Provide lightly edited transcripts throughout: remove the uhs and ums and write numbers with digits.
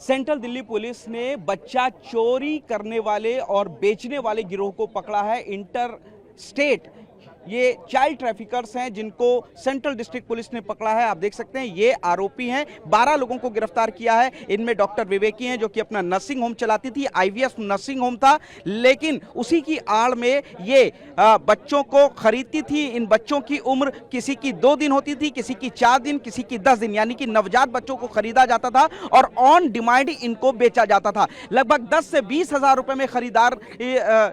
Central Delhi police ने बच्चा चोरी करने वाले और बेचने वाले गिरोह को पकड़ा है। इंटर स्टेट ये चाइल्ड ट्रैफिकर्स हैं जिनको सेंट्रल डिस्ट्रिक्ट पुलिस ने पकड़ा है। आप देख सकते हैं ये आरोपी हैं। 12 लोगों को गिरफ्तार किया है। इनमें डॉक्टर विवेकी हैं जो कि अपना नर्सिंग होम चलाती थी। आईवीएफ नर्सिंग होम था, लेकिन उसी की आड़ में ये बच्चों को खरीदती थी। इन बच्चों की उम्र किसी की 2 दिन होती थी, किसी की 4 दिन, किसी की 10 दिन, यानी कि नवजात बच्चों को खरीदा जाता था और ऑन डिमांड इनको बेचा जाता था। लगभग 10 से 20 हजार रुपए में खरीदार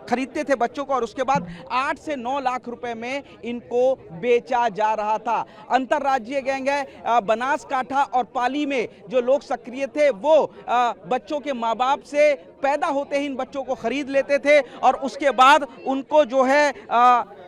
खरीदते थे बच्चों को और उसके बाद 8 से 9 लाख रुपए में इनको बेचा जा रहा था। अंतरराज्यीय गैंग है। बनासकांठा और पाली में जो लोग सक्रिय थे वो बच्चों के माँ बाप से पैदा होते ही इन बच्चों को खरीद लेते थे और उसके बाद उनको जो है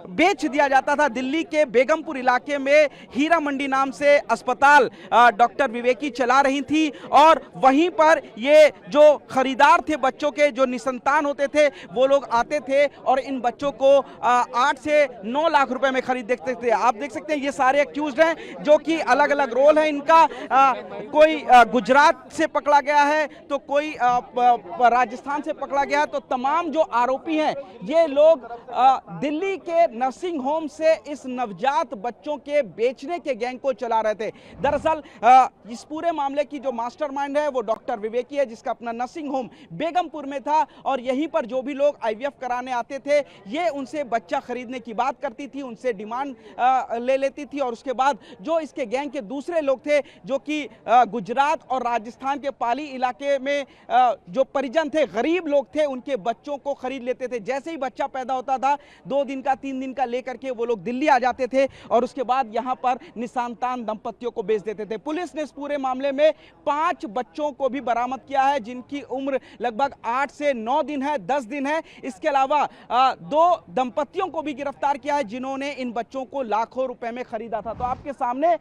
बेच दिया जाता था। दिल्ली के बेगमपुर इलाके में हीरा मंडी नाम से अस्पताल डॉक्टर विवेकी चला रही थी और वहीं पर ये जो खरीदार थे बच्चों के, जो निसंतान होते थे, वो लोग आते थे और इन बच्चों को 8 से 9 लाख रुपए में खरीद देखते थे। आप देख सकते हैं ये सारे एक्यूज्ड हैं जो कि अलग अलग रोल है इनका। कोई गुजरात से पकड़ा गया है तो कोई राजस्थान से पकड़ा गया है। तो तमाम जो आरोपी हैं ये लोग दिल्ली के नर्सिंग होम से इस नवजात बच्चों के बेचने के गैंग को चला रहे थे। दरअसल इस पूरे मामले की जो मास्टरमाइंड है वो डॉक्टर विवेकी है जिसका अपना नर्सिंग होम बेगमपुर में था और यहीं पर जो भी लोग आईवीएफ कराने आते थे ये उनसे बच्चा खरीदने की बात करती थी, उनसे डिमांड ले लेती थी और उसके बाद जो इसके गैंग के दूसरे लोग थे जो कि गुजरात और राजस्थान के पाली इलाके में जो परिजन थे, गरीब लोग थे, उनके बच्चों को खरीद लेते थे। जैसे ही बच्चा पैदा होता था 2 दिन का 3 दिन का लेकर के वो लोग दिल्ली आ जाते थे और उसके बाद यहां पर निसंतान दंपतियों को बेच देते थे। पुलिस ने इस पूरे मामले में 5 बच्चों को भी बरामद किया है जिनकी उम्र लगभग 8 से 9 दिन है, 10 दिन है। इसके अलावा 2 दंपतियों को भी गिरफ्तार किया है जिन्होंने इन बच्चों को लाखों रुपए में खरीदा था। तो आपके सामने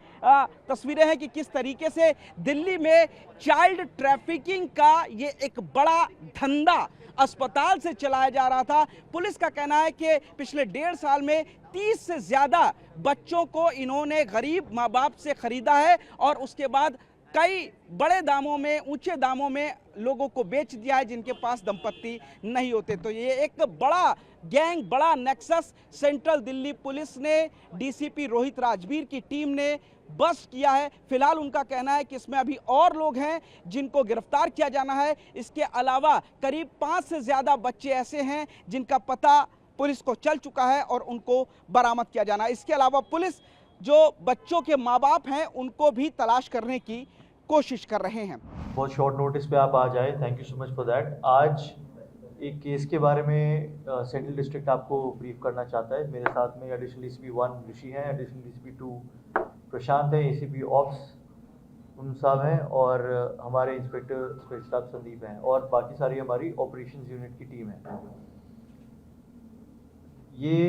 तस्वीरें हैं कि किस तरीके से दिल्ली में चाइल्ड ट्रैफिकिंग का ये एक बड़ा धंधा अस्पताल से चलाया जा रहा था। पुलिस का कहना है कि पिछले 1.5 साल में 30 से ज्यादा बच्चों को इन्होंने गरीब माँ बाप से खरीदा है और उसके बाद कई बड़े दामों में, ऊंचे दामों में लोगों को बेच दिया है जिनके पास दंपत्ति नहीं होते। तो ये एक बड़ा गैंग, बड़ा नेक्सस सेंट्रल दिल्ली पुलिस ने, डीसीपी रोहित राजवीर की टीम ने बस्ट किया है। फिलहाल उनका कहना है कि इसमें अभी और लोग हैं जिनको गिरफ्तार किया जाना है। इसके अलावा करीब 5 से ज्यादा बच्चे ऐसे हैं जिनका पता पुलिस को चल चुका है और उनको बरामद किया जाना है। इसके अलावा पुलिस जो बच्चों के माँ बाप हैं उनको भी तलाश करने की कोशिश कर रहे हैं। बहुत शॉर्ट नोटिस पे आप आ जाए, thank you so much for that. आज एक केस के बारे में सेंट्रल डिस्ट्रिक्ट आपको ब्रीफ करना चाहता है। मेरे साथ में एडिशनल डीसीपी 1 ऋषि हैं, एडिशनल डीसीपी 2 प्रशांत है, एसीपी ऑप्स उन साहब हैं और हमारे इंस्पेक्टर स्पेशल स्टाफ संदीप हैं और बाकी सारी हमारी ऑपरेशंस यूनिट की टीम है। ये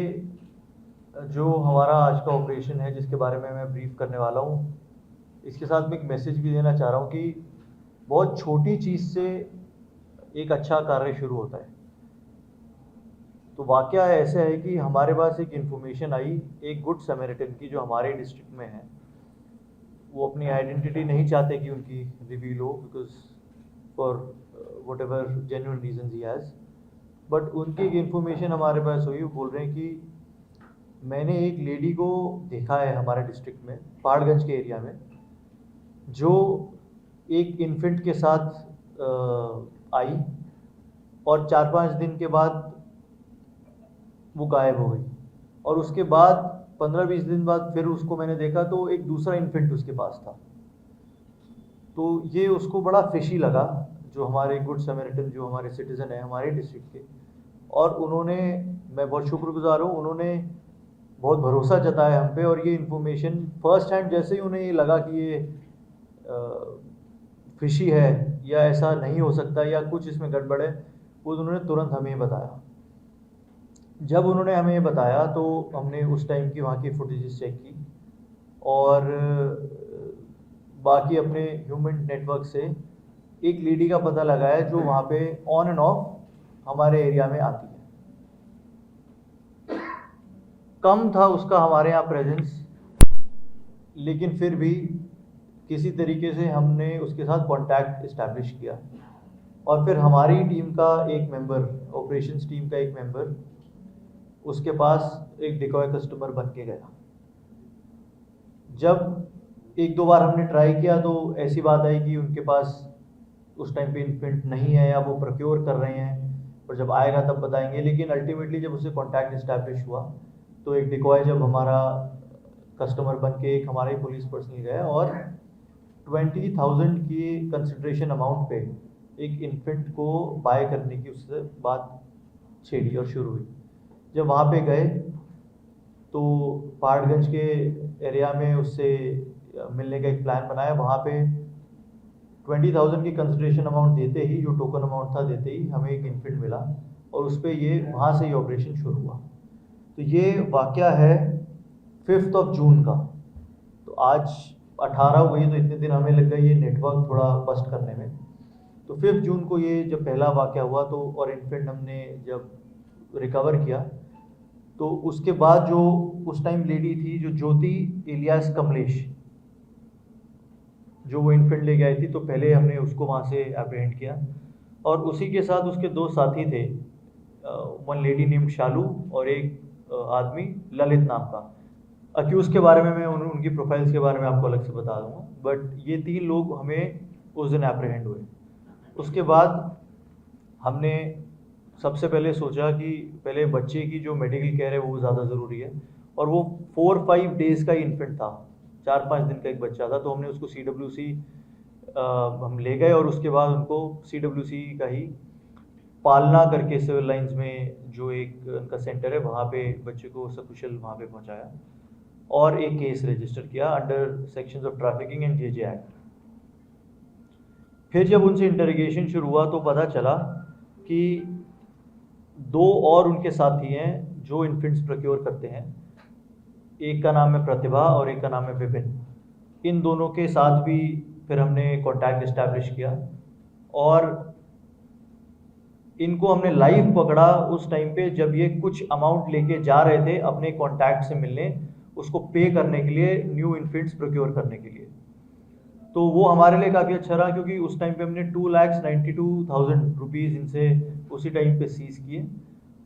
जो हमारा आज का ऑपरेशन है जिसके बारे में मैं ब्रीफ करने वाला हूँ, इसके साथ में एक मैसेज भी देना चाह रहा हूँ कि बहुत छोटी चीज़ से एक अच्छा कार्य शुरू होता है। तो वाकया ऐसा है कि हमारे पास एक इन्फॉर्मेशन आई एक गुड समैरिटन की जो हमारे डिस्ट्रिक्ट में है। वो अपनी आइडेंटिटी नहीं चाहते कि उनकी रिवील हो because for whatever genuine reason he has, but उनकी एक इन्फॉर्मेशन हमारे पास हुई। वो बोल रहे हैं कि मैंने एक लेडी को देखा है हमारे डिस्ट्रिक्ट में, पहाड़गंज के एरिया में, जो एक इन्फेंट के साथ आई और 4-5 दिन के बाद वो गायब हो गई और उसके बाद 15-20 दिन बाद फिर उसको मैंने देखा तो एक दूसरा इन्फेंट उसके पास था। तो ये उसको बड़ा फिशी लगा, जो हमारे गुड समैरिटन जो हमारे सिटीज़न है हमारे डिस्ट्रिक्ट के, और उन्होंने, मैं बहुत शुक्रगुजार हूँ, उन्होंने बहुत भरोसा जताया हम पे और ये इन्फॉर्मेशन फर्स्ट हैंड जैसे ही उन्हें ये लगा कि ये फिशी है या ऐसा नहीं हो सकता या कुछ इसमें गड़बड़ है, वो उन्होंने तुरंत हमें बताया। जब उन्होंने हमें ये बताया तो हमने उस टाइम की वहाँ की फुटेजेस चेक की और बाकी अपने ह्यूमन नेटवर्क से एक लेडी का पता लगाया जो वहाँ पे ऑन एंड ऑफ हमारे एरिया में आती है। कम था उसका हमारे यहाँ प्रेजेंस, लेकिन फिर भी किसी तरीके से हमने उसके साथ कांटेक्ट इस्टेब्लिश किया और फिर हमारी टीम का एक मेंबर, ऑपरेशंस टीम का एक मेंबर उसके पास एक डिकॉय कस्टमर बन के गया। जब एक दो बार हमने ट्राई किया तो ऐसी बात आई कि उनके पास उस टाइम पे इन्फेंट नहीं है या वो प्रोक्योर कर रहे हैं और जब आएगा तब बताएंगे। लेकिन अल्टीमेटली जब उससे कांटेक्ट इस्टेब्लिश हुआ तो एक डिकॉय जब हमारा कस्टमर बन के एक हमारा ही पुलिस पर्सनल गया और 20,000 की कंसिडरेशन अमाउंट पे एक इन्फेंट को बाय करने की उससे बात छेड़ी और शुरू हुई। जब वहाँ पे गए तो पहाड़गंज के एरिया में उससे मिलने का एक प्लान बनाया। वहाँ पे 20,000 की कंसिडरेशन अमाउंट देते ही, जो टोकन अमाउंट था देते ही हमें एक इन्फेंट मिला और उस पर ये वहाँ से ये ऑपरेशन शुरू हुआ। तो ये वाक़या है 5 जून का। तो आज 18 हो गई तो इतने दिन हमें लग गए ये नेटवर्क थोड़ा बस्ट करने में। तो 5 जून को ये जब पहला वाक़या हुआ तो और इन्फेंट हमने जब रिकवर किया तो उसके बाद जो उस टाइम लेडी थी जो ज्योति इलियास कमलेश, जो वो इन्फेंट लेके आई थी, तो पहले हमने उसको वहाँ से एप्रीहेंड किया और उसी के साथ उसके दो साथी थे, वन लेडी नेम शालू और एक आदमी ललित नाम का। अक्यूज़ के बारे में मैं उनकी प्रोफाइल्स के बारे में आपको अलग से बता दूंगा, बट ये 3 लोग हमें उस दिन एप्रीहेंड हुए। उसके बाद हमने सबसे पहले सोचा कि पहले बच्चे की जो मेडिकल केयर है वो ज़्यादा ज़रूरी है और वो 4-5 डेज़ का ही इन्फेंट था, 4-5 दिन का एक बच्चा था। तो हमने उसको CWC हम ले गए और उसके बाद उनको CWC का ही पालना करके सिविल लाइंस में जो एक उनका सेंटर है वहाँ पे बच्चे को सकुशल वहाँ पे पहुँचाया और एक केस रजिस्टर किया under sections of trafficking and JJ act. फिर जब उनसे इंटरोगेशन शुरू हुआ तो पता चला कि 2 और उनके साथी हैं जो इन्फेंट्स प्रोक्योर करते हैं। एक का नाम है प्रतिभा और एक का नाम है विपिन। इन दोनों के साथ भी फिर हमने कांटेक्ट इस्टेब्लिश किया और इनको हमने लाइव पकड़ा उस टाइम पे जब ये कुछ अमाउंट लेके जा रहे थे अपने कॉन्टैक्ट से मिलने, उसको पे करने के लिए, न्यू इन्फेंट्स प्रोक्योर करने के लिए। तो वो हमारे लिए काफ़ी अच्छा रहा क्योंकि उस टाइम पे हमने 2,92,000 रुपीज़ इनसे उसी टाइम पे सीज किए।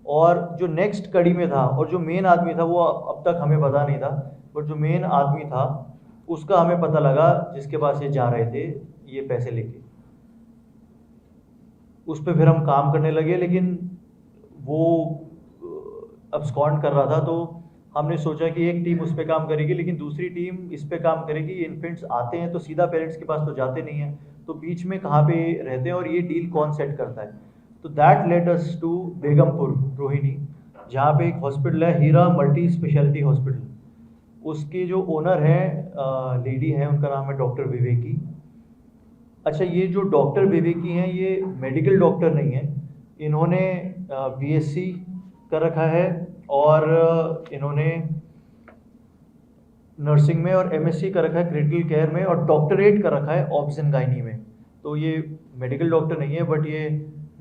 और जो नेक्स्ट कड़ी में था और जो मेन आदमी था वो अब तक हमें पता नहीं था, बट जो मेन आदमी था उसका हमें पता लगा जिसके पास ये जा रहे थे ये पैसे लेके। उस पर फिर हम काम करने लगे, लेकिन वो अब्सकॉन्ड कर रहा था। तो हमने सोचा कि एक टीम उस पर काम करेगी लेकिन दूसरी टीम इस पे काम करेगी। ये इन्फेंट्स आते हैं तो सीधा पेरेंट्स के पास तो जाते नहीं हैं, तो बीच में कहाँ पे रहते हैं और ये डील कौन सेट करता है। तो that led us to Begumpur Rohini, जहाँ पे एक हॉस्पिटल है हीरा मल्टी स्पेशलिटी हॉस्पिटल। उसके जो ओनर हैं लेडी हैं, उनका नाम है डॉक्टर विवेकी। अच्छा, ये जो डॉक्टर विवेकी हैं ये मेडिकल डॉक्टर नहीं है, इन्होंने BSc कर रखा है और इन्होंने नर्सिंग में और MSc कर रखा है क्रिटिकल केयर में और डॉक्टरेट कर रखा है ऑब्स एंड गायनी में। तो ये मेडिकल डॉक्टर नहीं है, बट ये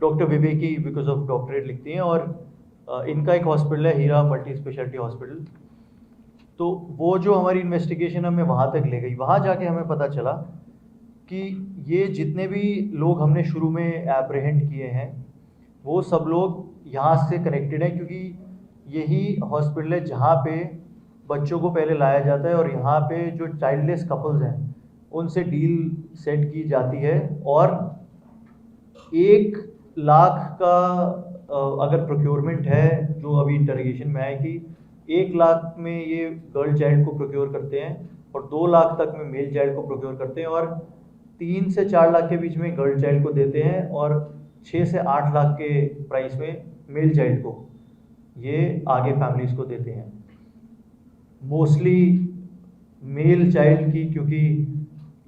डॉक्टर विवेकी बिकॉज ऑफ डॉक्टरेट लिखती हैं और इनका एक हॉस्पिटल है हीरा मल्टी स्पेशलिटी हॉस्पिटल। तो वो जो हमारी इन्वेस्टिगेशन हमें वहाँ तक ले गई, वहाँ जाके हमें पता चला कि ये जितने भी लोग हमने शुरू में एप्रीहेंड किए हैं वो सब लोग यहाँ से कनेक्टेड हैं, क्योंकि यही हॉस्पिटल है जहाँ पे बच्चों को पहले लाया जाता है और यहाँ पे जो चाइल्डलेस कपल्स हैं उनसे डील सेट की जाती है। और 1 लाख का अगर प्रोक्योरमेंट है, जो अभी इंटरोगेशन में है कि 1 लाख में ये गर्ल चाइल्ड को प्रोक्योर करते हैं और 2 लाख तक में मेल चाइल्ड को प्रोक्योर करते हैं और 3 से 4 लाख के बीच में गर्ल चाइल्ड को देते हैं और 6 से 8 लाख के प्राइस में मेल चाइल्ड को ये आगे फैमिलीज को देते हैं। मोस्टली मेल चाइल्ड की, क्योंकि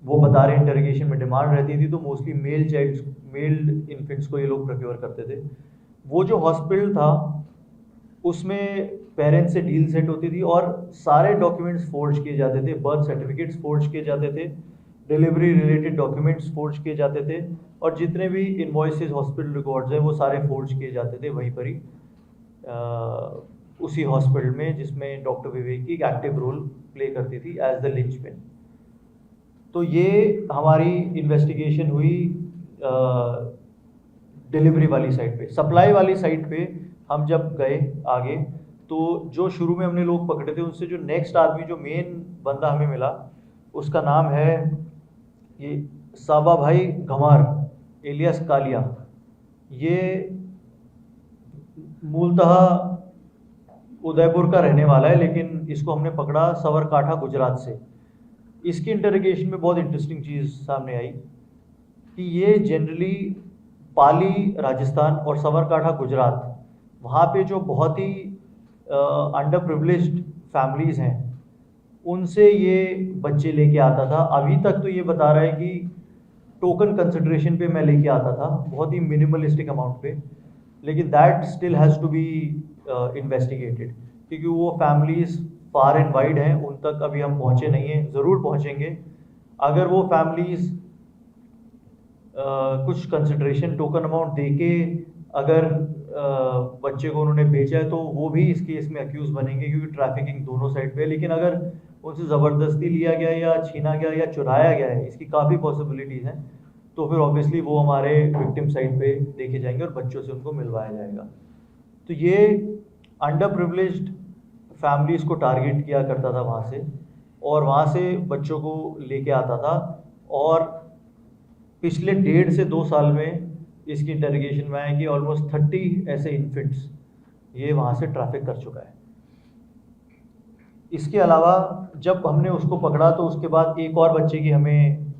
वो बता रहे इंटरोगेशन में डिमांड रहती थी, तो मोस्टली मेल इन्फेंट्स को ये लोग प्रोक्योर करते थे। वो जो हॉस्पिटल था उसमें पेरेंट्स से डील सेट होती थी और सारे डॉक्यूमेंट्स फोर्ज किए जाते थे, बर्थ सर्टिफिकेट्स फोर्ज किए जाते थे, डिलीवरी रिलेटेड डॉक्यूमेंट्स फोर्ज किए जाते थे और जितने भी इनवॉइसेस हॉस्पिटल रिकॉर्ड्स हैं वो सारे फोर्ज किए जाते थे वहीं पर ही उसी हॉस्पिटल में, जिसमें डॉक्टर विवेक की एक्टिव रोल प्ले करती थी एज द लिंचपिन। तो ये हमारी इन्वेस्टिगेशन हुई डिलीवरी वाली साइड पे। सप्लाई वाली साइड पे हम जब गए आगे, तो जो शुरू में हमने लोग पकड़े थे उनसे जो नेक्स्ट आदमी, जो मेन बंदा हमें मिला, उसका नाम है ये साबा भाई गंवार एलियास कालिया। ये मूलतः उदयपुर का रहने वाला है, लेकिन इसको हमने पकड़ा सवरकाठा गुजरात से। इसकी इंटरोगेशन में बहुत इंटरेस्टिंग चीज़ सामने आई कि ये जनरली पाली राजस्थान और सवरकाठा गुजरात, वहाँ पे जो बहुत ही अंडर प्रिविलेज्ड फैमिलीज़ हैं, उनसे ये बच्चे लेके आता था। अभी तक तो ये बता रहा है कि टोकन कंसिडरेशन पे मैं लेके आता था, बहुत ही मिनिमलिस्टिक अमाउंट पे, लेकिन that still has to be investigated, क्योंकि वो फैमिलीज़ फार एंड वाइड हैं, उन तक अभी हम पहुँचे नहीं हैं, ज़रूर पहुँचेंगे। अगर वो फैमिलीज़ कुछ कंसिडरेशन टोकन अमाउंट देके अगर बच्चे को उन्होंने बेचा है, तो वो भी इस केस में अक्यूज़ बनेंगे, क्योंकि ट्रैफिकिंग दोनों साइड पे है। लेकिन अगर उनसे ज़बरदस्ती लिया गया या छीना गया या चुराया गया है, इसकी काफ़ी पॉसिबिलिटीज़ हैं, तो फिर ऑब्वियसली वो हमारे विक्टिम साइड पे देखे जाएंगे और बच्चों से उनको मिलवाया जाएगा। तो ये अंडर प्रिविलेज्ड फैमिलीज़ को टारगेट किया करता था वहाँ से, और वहाँ से बच्चों को लेके आता था। और पिछले 1.5 से 2 साल में इसकी इंटरोगेशन में आया कि ऑलमोस्ट 30 ऐसे इन्फेंट्स ये वहाँ से ट्रैफिक कर चुका है। इसके अलावा जब हमने उसको पकड़ा, तो उसके बाद एक और बच्चे की हमें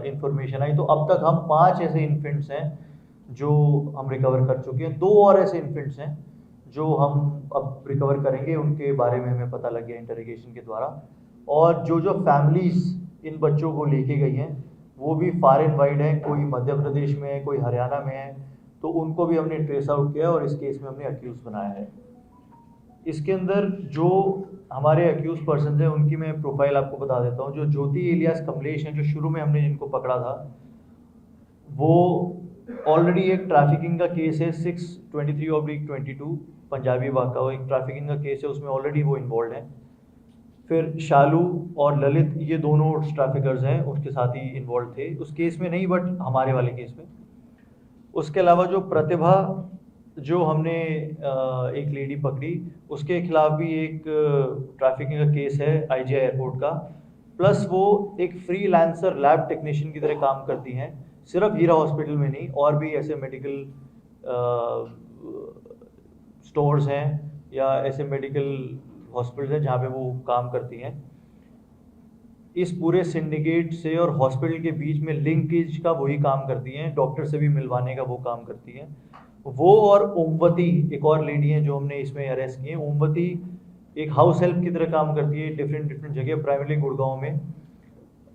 इंफॉर्मेशन आई। तो अब तक हम 5 ऐसे इन्फेंट्स हैं जो हम रिकवर कर चुके हैं। 2 और ऐसे इन्फेंट्स हैं जो हम अब रिकवर करेंगे, उनके बारे में हमें पता लग गया इंटरोगेशन के द्वारा। और जो जो फैमिलीज़ इन बच्चों को लेके गई हैं, वो भी फार एंड वाइड हैं, कोई मध्य प्रदेश में है, कोई हरियाणा में है, तो उनको भी हमने ट्रेस आउट किया और इस केस में हमने अक्यूज़ बनाया है। इसके अंदर जो हमारे अक्यूज पर्सन हैं, उनकी मैं प्रोफाइल आपको बता देता हूँ। जो ज्योति इलियास कमलेश हैं, जो शुरू में हमने जिनको पकड़ा था, वो ऑलरेडी एक ट्रैफिकिंग का केस है 623/22 पंजाबी बाग का, वो एक ट्रैफिकिंग का केस है, उसमें ऑलरेडी वो इन्वॉल्व हैं। फिर शालू और ललित, ये दोनों ट्रैफिकर्स हैं, उसके साथ ही इन्वॉल्व थे उस केस में, नहीं बट हमारे वाले केस में। उसके अलावा जो प्रतिभा, जो हमने एक लेडी पकड़ी, उसके खिलाफ भी एक ट्रैफिकिंग का केस है IGI एयरपोर्ट का। प्लस वो एक फ्रीलांसर लैब टेक्नीशियन की तरह काम करती हैं, सिर्फ हीरा हॉस्पिटल में नहीं, और भी ऐसे मेडिकल स्टोर्स हैं या ऐसे मेडिकल हॉस्पिटल हैं जहाँ पे वो काम करती हैं। इस पूरे सिंडिकेट से और हॉस्पिटल के बीच में लिंकेज का वही काम करती हैं, डॉक्टर से भी मिलवाने का वो काम करती हैं। वो और ओमवती, एक और लेडी हैं जो हमने इसमें अरेस्ट की है। ओमवती एक हाउस हेल्प की तरह काम करती है डिफरेंट जगह, प्राइमरली गुड़गांव में,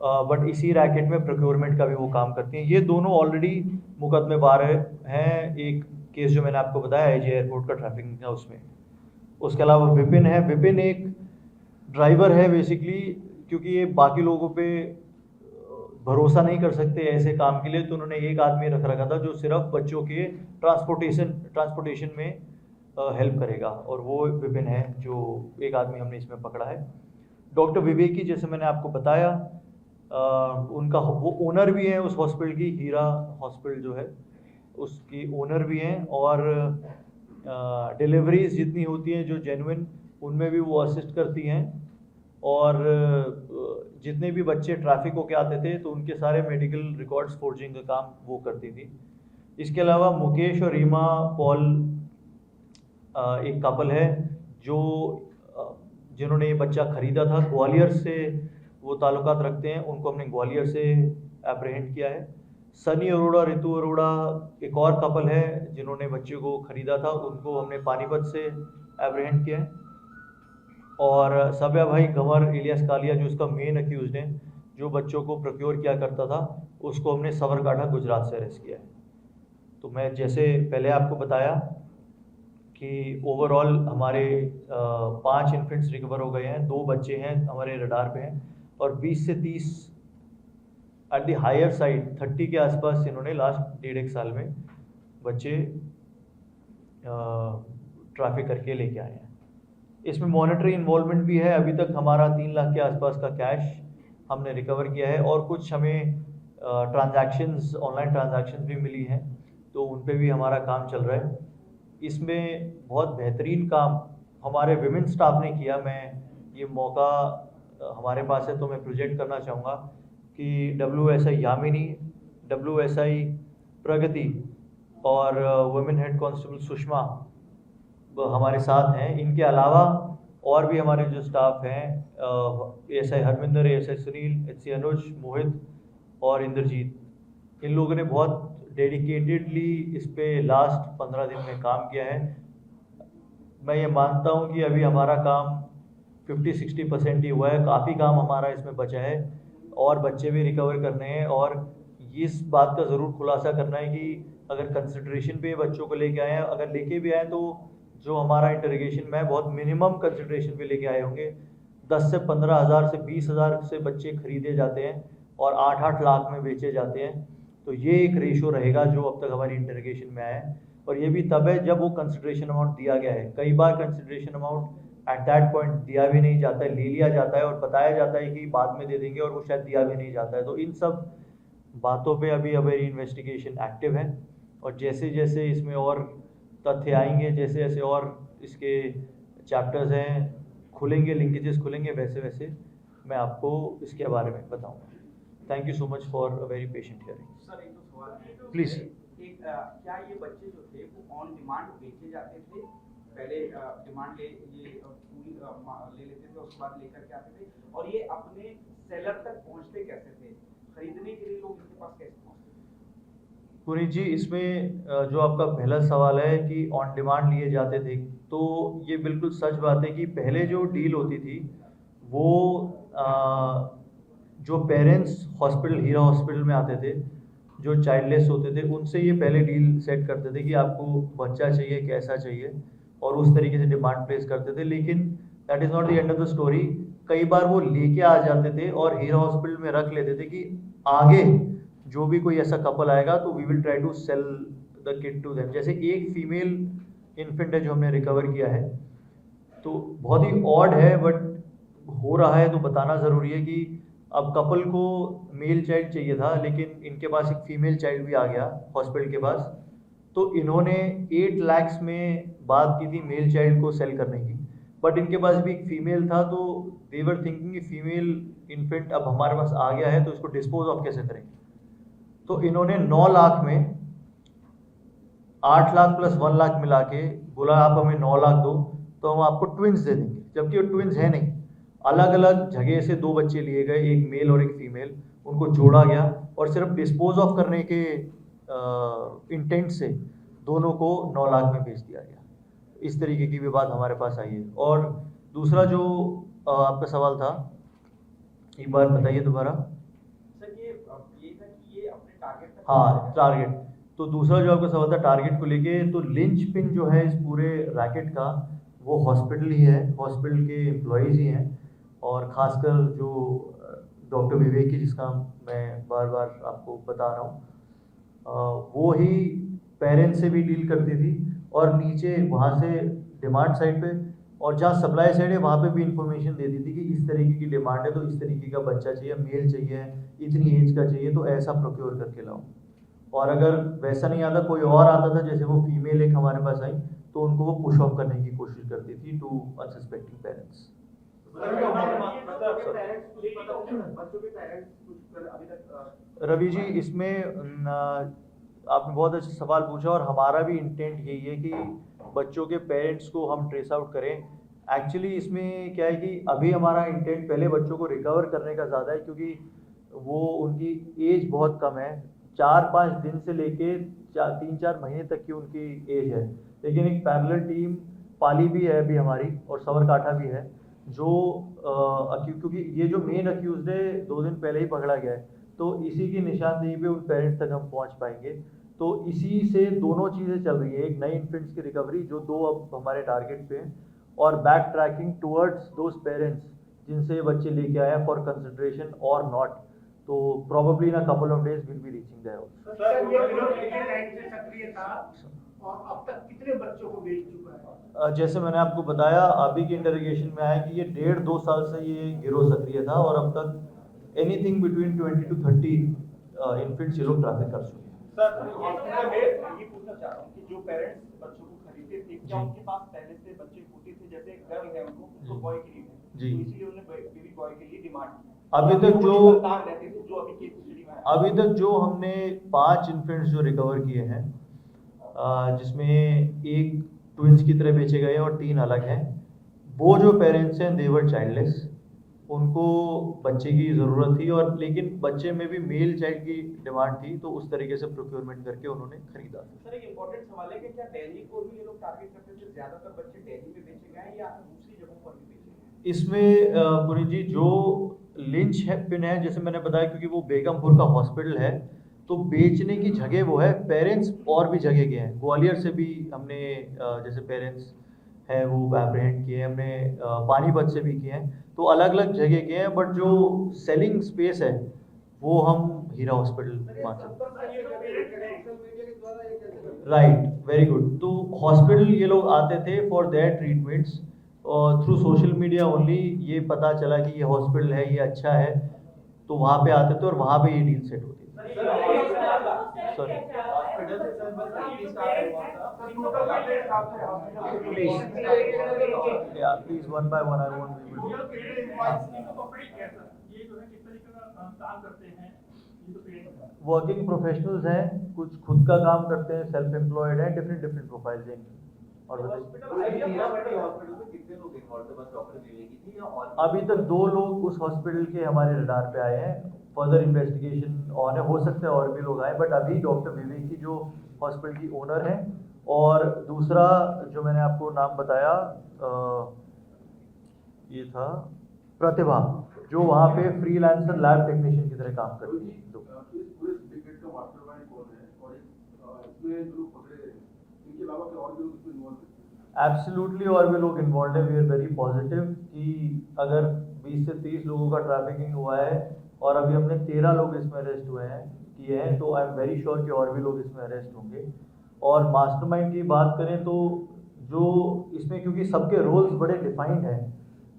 बट इसी रैकेट में प्रोक्योरमेंट का भी वो काम करती हैं। ये दोनों ऑलरेडी मुकदमेबार हैं, एक केस जो मैंने आपको बताया IGI एयरपोर्ट का ट्रैफिकिंग का, उसमें। उसके अलावा विपिन है। विपिन एक ड्राइवर है बेसिकली, क्योंकि ये बाकी लोगों पे भरोसा नहीं कर सकते ऐसे काम के लिए, तो उन्होंने एक आदमी रख रखा था जो सिर्फ बच्चों के ट्रांसपोर्टेशन में हेल्प करेगा, और वो विपिन है, जो एक आदमी हमने इसमें पकड़ा है। डॉक्टर विवेकी, जैसे मैंने आपको बताया, उनका वो ओनर भी हैं उस हॉस्पिटल की, हीरा हॉस्पिटल जो है उसकी ओनर भी हैं, और डिलीवरीज जितनी होती हैं जो जेन्युइन, उनमें भी वो असिस्ट करती हैं। और जितने भी बच्चे ट्रैफिक होके आते थे, तो उनके सारे मेडिकल रिकॉर्ड्स फोर्जिंग का काम वो करती थी। इसके अलावा मुकेश और रीमा पॉल एक कपल है जो जिन्होंने ये बच्चा ख़रीदा था, ग्वालियर से वो ताल्लुकात रखते हैं, उनको हमने ग्वालियर से एप्रीहेंड किया है। सनी अरोड़ा, रितु अरोड़ा एक और कपल है जिन्होंने बच्चे को ख़रीदा था, उनको हमने पानीपत से एप्रीहेंड किया है। और सब्या भाई गंवर इलियास कालिया, जो इसका मेन अक्यूज्ड है, जो बच्चों को प्रोक्योर किया करता था, उसको हमने सवरकाठा गुजरात से अरेस्ट किया है। तो मैं जैसे पहले आपको बताया कि ओवरऑल हमारे 5 इन्फेंट्स रिकवर हो गए हैं, 2 बच्चे हैं हमारे रडार पे हैं, और 20 से 30 एट द हायर साइड 30 के आसपास इन्होंने लास्ट 1.5 साल में बच्चे ट्रैफिक करके लेके आए हैं। इसमें मॉनेटरी इन्वॉल्वमेंट भी है। अभी तक हमारा 3 लाख के आसपास का कैश हमने रिकवर किया है और कुछ हमें ट्रांजैक्शंस, ऑनलाइन ट्रांजैक्शंस भी मिली हैं, तो उन पे भी हमारा काम चल रहा है। इसमें बहुत बेहतरीन काम हमारे विमेन स्टाफ ने किया। मैं ये मौका हमारे पास है तो मैं प्रोजेक्ट करना चाहूँगा कि WSI यामिनी, WSI प्रगति और वुमेन हेड कांस्टेबल सुषमा हमारे साथ हैं। इनके अलावा और भी हमारे जो स्टाफ हैं, ASI Harminder, ASI Sunil, HC अनुज, मोहित और इंद्रजीत, इन लोगों ने बहुत डेडिकेटेडली इस पे लास्ट 15 दिन में काम किया है। मैं ये मानता हूँ कि अभी हमारा काम 50-60% ही हुआ है, काफ़ी काम हमारा इसमें बचा है और बच्चे भी रिकवर करने हैं। और इस बात का ज़रूर खुलासा करना है कि अगर कंसिडरेशन पे बच्चों को लेके आए हैं, अगर लेके भी आए तो जो हमारा इंटरोगेशन में बहुत मिनिमम कंसिडरेशन पे लेके आए होंगे। 10 से 15 हज़ार से 20 हज़ार से बच्चे खरीदे जाते हैं और 8-8 लाख में बेचे जाते हैं। तो ये एक रेशो रहेगा जो अब तक हमारी इंटरोगेशन में आया है। और ये भी तब है जब वो कंसिडरेशन अमाउंट दिया गया है। कई बार consideration amount at that point दिया भी नहीं जाता है, ले लिया जाता है और बताया जाता है कि बाद में दे देंगे, और वो शायद दिया भी नहीं जाता है। तो इन सब बातों पे अभी हमारी इन्वेस्टिगेशन एक्टिव है और जैसे जैसे इसमें और तथ्य आएंगे, जैसे जैसे और इसके चैप्टर्स हैं खुलेंगे, लिंकेजेस खुलेंगे, वैसे वैसे मैं आपको इसके बारे में बताऊंगा। Thank you so much for a very patient hearing. Sir एक तो सवाल है, प्लीज। क्या ये बच्चे जो थे वो ऑन डिमांड बेचे जाते थे? पहले डिमांड पूरी ले लेते थे, उसके बाद लेकर के आते थे, और ये अपने सेलर तक पहुंचते कैसे थे? खरीदने के लिए लोग इनके पास कैसे पहुंचते थे? पुनीत जी, इसमें जो आपका पहला सवाल है कि ऑन डिमांड लिए जाते थे, तो ये बिल्कुल सच बात है कि पहले जो डील होती थी वो जो पेरेंट्स हॉस्पिटल, हीरा हॉस्पिटल में आते थे, जो चाइल्डलेस होते थे, उनसे ये पहले डील सेट करते थे कि आपको बच्चा चाहिए, कैसा चाहिए, और उस तरीके से डिमांड प्लेस करते थे। लेकिन that is not the end of the story. कई बार वो लेके आ जाते थे और हीरा हॉस्पिटल में रख लेते थे कि आगे जो भी कोई ऐसा कपल आएगा तो we will try to sell the kid to them. जैसे एक फीमेल इन्फेंट है जो हमने रिकवर किया है, तो बहुत ही ऑड है बट हो रहा है, तो बताना ज़रूरी है कि अब कपल को मेल चाइल्ड चाहिए था, लेकिन इनके पास एक फीमेल चाइल्ड भी आ गया हॉस्पिटल के पास। तो इन्होंने 8 लाख में बात की थी मेल चाइल्ड को सेल करने की, बट इनके पास भी एक फीमेल था, तो दे वर थिंकिंग कि फीमेल इन्फेंट अब हमारे पास आ गया है तो इसको डिस्पोज ऑफ कैसे करेंगे। तो इन्होंने 9 लाख में 8 लाख प्लस 1 लाख मिला के बोला आप हमें 9 लाख दो तो हम आपको ट्विंस दे देंगे, जबकि वो ट्विंस है नहीं। अलग अलग जगह से 2 बच्चे लिए गए, एक मेल और एक फीमेल, उनको जोड़ा गया और सिर्फ डिस्पोज ऑफ करने के इंटेंट से दोनों को 9 लाख में बेच दिया गया। इस तरीके की भी बात हमारे पास आई है। और दूसरा जो आपका सवाल था, एक बार बताइए दोबारा। सर ये था कि ये अपने टारगेट तक हाँ, टारगेट। तो दूसरा जो आपका सवाल था टारगेट को लेके, तो लिंच पिन जो है इस पूरे रैकेट का वो हॉस्पिटल ही है, हॉस्पिटल के एम्प्लॉयज़ ही हैं, और ख़ासकर जो डॉक्टर विवेक की, जिसका मैं बार बार आपको बता रहा हूँ, वो ही पेरेंट्स से भी डील करती थी और नीचे वहाँ से डिमांड साइड पे, और जहाँ सप्लाई साइड है वहाँ पे भी इंफॉर्मेशन देती थी कि इस तरीके की डिमांड है तो इस तरीके का बच्चा चाहिए, मेल चाहिए, इतनी एज का चाहिए, तो ऐसा प्रोक्योर करके लाओ। और अगर वैसा नहीं आता, कोई और आता था, जैसे वो फीमेल एक हमारे पास आई, तो उनको वो पुश ऑफ करने की कोशिश करती थी to unsuspecting parents. Ravi ji, इसमें आपने बहुत अच्छा सवाल पूछा और हमारा भी इंटेंट यही है कि बच्चों के पेरेंट्स को हम ट्रेस आउट करें। एक्चुअली इसमें क्या है कि अभी हमारा इंटेंट पहले बच्चों को रिकवर करने का ज़्यादा है, क्योंकि वो उनकी एज बहुत कम है, 4-5 दिन से लेके 3-4 महीने तक की उनकी एज है। लेकिन एक पैरेलल टीम पाली भी है अभी हमारी और साबरकाठा भी है, जो क्योंकि ये जो मेन अक्यूज्ड है 2 दिन पहले ही पकड़ा गया है, तो इसी की निशानदेही पे उन पेरेंट्स तक हम पहुंच पाएंगे। तो इसी से दोनों चीज़ें चल रही है, एक नई इन्फेंट्स की रिकवरी जो 2 अब हमारे टारगेट पे हैं, और back tracking towards those parents जिनसे ये बच्चे लेके आए फॉर कंसिडरेशन और नॉट। तो probably in a couple of days we'll be reaching there also. Sir ये विनोद कितने टाइम से सक्रिय था और अब तक कितने बच्चों को बेच चुका है? जैसे मैंने आपको बताया, अभी के इंटरोगेशन में आया कि ये 1.5-2 साल से ये गिरोह सक्रिय था और अब तक एनीथिंग बिटवीन 20 to 30 इन्फेंट्स ये लोग ट्रैफिक कर चुके हैं। सर मैं ये पूछना चाह रहा हूँ कि जो पेरेंट्स बच्चों को खरीदते थे क्या जी। उनके पास पहले से बच्चे होते थे, जैसे गर्ल है उनको जी। बॉय के लिए है, जी। तो इसलिए उन्होंने बेबी बॉय के लिए डिमांड की। अभी तक वो जो संतान रहते थे जो अभी केस स्टडी में है। अभी तक जो हमने 5 इन्फेंट्स जो रिकवर किए हैं, जिसमें एक ट्विंस की तरह बेचे गए और 3 अलग हैं, वो जो पेरेंट्स हैं देवर चाइल्डलेस, उनको बच्चे की ज़रूरत थी और लेकिन बच्चे में भी मेल चाइल्ड की डिमांड थी, तो उस तरीके से प्रोक्योरमेंट करके उन्होंने खरीदा। सर एक इम्पोर्टेंट सवाल है कि क्या दिल्ली को भी ये लोग टारगेट करते थे, ज्यादातर बच्चे दिल्ली में बेचे गए हैं या दूसरी जगहों पर भी बेचे गए? इसमें पुनीत जी जो लिंच है पिन है, जैसे मैंने बताया, क्योंकि वो बेगमपुर का हॉस्पिटल है, तो बेचने की जगह वो है, पेरेंट्स और भी जगह के हैं। ग्वालियर से भी हमने जैसे पेरेंट्स है वो एप्रीहेंड किए, हमने पानीपत से भी किए हैं, तो अलग अलग जगह के हैं, बट जो सेलिंग स्पेस है वो हम हीरा हॉस्पिटल मान सकते हैं। Right, very good. तो हॉस्पिटल ये लोग आते थे फॉर देयर ट्रीटमेंट्स, और थ्रू सोशल मीडिया ओनली ये पता चला कि ये हॉस्पिटल है, ये अच्छा है, तो वहाँ पे आते थे और वहाँ पे ये डील सेट होती थी। Sorry, please one by one I want working professionals हैं, कुछ खुद का काम करते हैं, सेल्फ एम्प्लॉयड हैं, डिफरेंट डिफरेंट प्रोफाइल्स हैं। और अभी तक 2 लोग उस हॉस्पिटल के हमारे रडार पे आए हैं, फर्दर इन्वेस्टिगेशन ऑन है, हो सकता है और भी लोग आए, बट अभी डॉक्टर विवेकी जो हॉस्पिटल की ओनर है, और दूसरा जो मैंने आपको नाम बताया ये था प्रतिभा, जो वहाँ पे फ्रीलांसर लैब टेक्नीशियन की तरह काम करती है। एब्सोल्युटली, और भी लोग इन्वॉल्व है। वी आर वेरी पॉजिटिव कि अगर 20 से 30 लोगों का ट्रैफिकिंग हुआ है और अभी हमने 13 लोग इसमें अरेस्ट हुए हैं किए हैं, तो आई एम वेरी श्योर कि और भी लोग इसमें अरेस्ट होंगे। और मास्टरमाइंड की बात करें तो जो इसमें, क्योंकि सबके रोल्स बड़े डिफाइंड हैं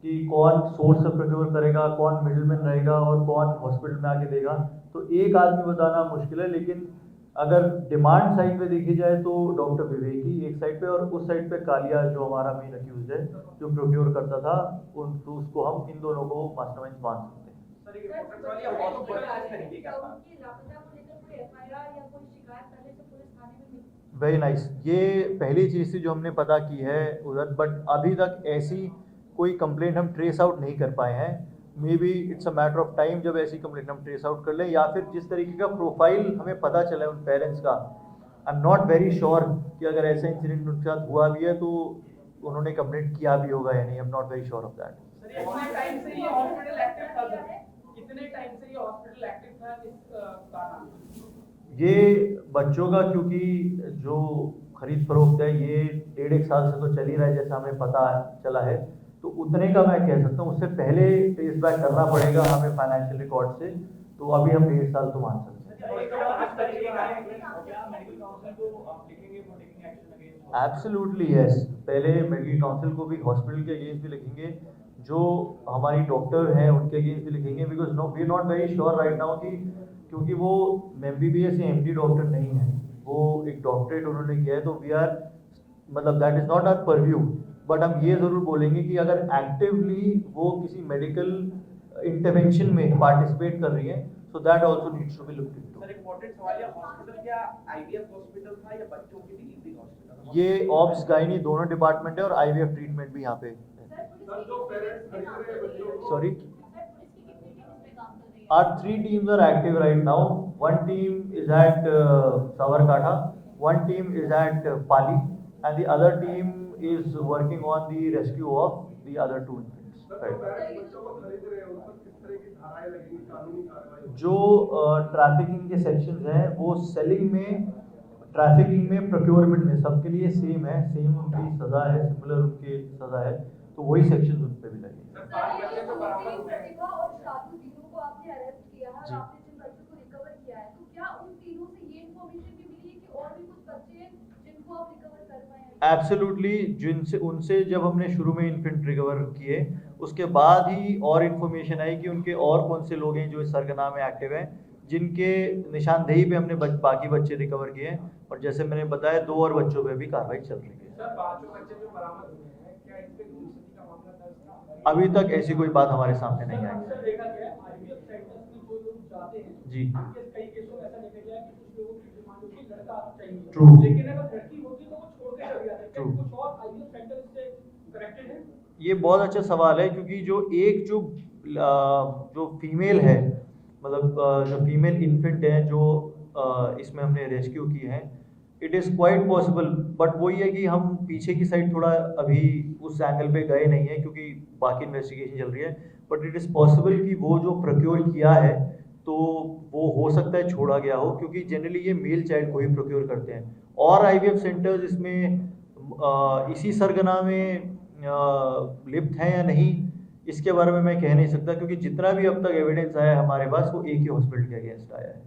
कि कौन सोर्स से प्रोक्योर करेगा, कौन मिडिलमैन रहेगा और कौन हॉस्पिटल में आके देगा, तो एक आदमी बताना मुश्किल है। लेकिन अगर डिमांड साइड पे देखी जाए तो डॉक्टर विवेकी एक साइड पे, और उस साइड पे कालिया जो हमारा मेन अक्यूज है जो प्रोक्योर करता था, तो उसको हम इन दोनों को मास्टरमाइंड मान सकते हैं। सर एक इम्पोर्टेंट सवाल, ये हॉस्पिटल किस तरीके का था? वेरी नाइस, ये पहली चीज़ थी जो हमने पता की है उधर, बट अभी तक ऐसी कोई कंप्लेंट हम ट्रेस आउट नहीं कर पाए हैं। May be it's a matter of time जब ऐसी कंप्लेंट हम ट्रेस आउट कर लें, या फिर जिस तरीके का प्रोफाइल हमें पता चला है उन पेरेंट्स का, I am not very sure कि अगर ऐसा इंसिडेंट उनके साथ हुआ भी है तो उन्होंने कंप्लेंट किया भी होगा या नहीं, I am not very sure of that. कितने टाइम से ये हॉस्पिटल एक्टिव था? कितने टाइम से ये हॉस्पिटल एक्टिव था इसका नाम? ये बच्चों का, क्योंकि जो खरीद फरोख्त है ये 1.5 साल से तो चल ही रहा है जैसा हमें पता चला है, तो उतने का मैं कह सकता हूँ। उससे पहले ट्रेस बैक करना पड़ेगा हमें फाइनेंशियल रिकॉर्ड से, तो अभी हम 1.5 साल तो मान सकते हैं। एब्सोल्युटली यस, पहले मेडिकल काउंसिल को भी, हॉस्पिटल के अगेंस्ट भी लिखेंगे, जो हमारी डॉक्टर हैं उनके अगेंस्ट भी लिखेंगे, because no we are not very sure right now कि, क्योंकि वो MBBS या MD डॉक्टर नहीं है, वो एक डॉक्टरेट उन्होंने किया है, तो वी आर, मतलब that is not our purview, but हम ये ज़रूर बोलेंगे कि अगर एक्टिवली वो किसी मेडिकल इंटरवेंशन में पार्टिसिपेट कर रही है, so that also needs to be looked into. Sir important सवाल है, हॉस्पिटल क्या IVF हॉस्पिटल था या बच्चों की डिलीवरी हॉस्पिटल? ये ऑब्स गायनी दोनों डिपार्टमेंट है और IVF ट्रीटमेंट भी यहाँ पे। Sorry, our 3 teams are active right now. One team is at Savarkatha, one team is at Pali, and the other team is working on the rescue of the other 2 infants. Right. जो trafficking के sections हैं वो selling में, trafficking में, procurement में सबके लिए same है, सेम उनकी सज़ा है, सिमिलर उनकी सज़ा है, तो वही सेक्शंस उन पे भी लगेंगे। एब्सोल्युटली, जिनसे उनसे जब हमने शुरू में इन्फेंट रिकवर किए उसके बाद ही और इन्फॉर्मेशन आई कि उनके और कौन से लोग हैं जो इस सरगना में एक्टिव हैं, जिनके निशानदेही पे हमने बाकी बच्चे रिकवर किए हैं। और जैसे मैंने बताया 2 और बच्चों पे भी कार्रवाई चल रही है। सर, 5 बच्चे जो बरामद हुए हैं, क्या इन पे गुमशुदगी का मामला दर्ज था? अभी तक ऐसी कोई बात हमारे सामने नहीं आई अक्सर देखा गया है आईवीएफ सेंटर्स में जो लोग जाते हैं, जी। कई केसों में ऐसा देखा गया है कि कुछ लोगों की डिमांड होती है लड़का चाहिए, True. लेकिन अगर लड़की होती तो वो छोड़ के चले जाते हैं। क्या True. कुछ और आईवीएफ सेंटर इससे कनेक्टेड है? ये बहुत अच्छा सवाल है, क्योंकि जो फीमेल है, मतलब जो फीमेल इन्फेंट है जो इसमें हमने रेस्क्यू की है, it is quite possible, but वही है कि हम पीछे की साइड थोड़ा अभी उस एंगल पे गए नहीं है क्योंकि बाकी इन्वेस्टिगेशन चल रही है। बट इट इज़ पॉसिबल कि वो जो प्रोक्योर किया है तो वो हो सकता है छोड़ा गया हो, क्योंकि जनरली ये मेल चाइल्ड को ही प्रोक्योर करते हैं। और आईवीएफ सेंटर्स इसमें इसी सरगना में लिप्त हैं या नहीं, इसके बारे में मैं कह नहीं सकता, क्योंकि जितना भी अब तक एविडेंस आया है हमारे पास वो एक ही हॉस्पिटल के अगेंस्ट आया है।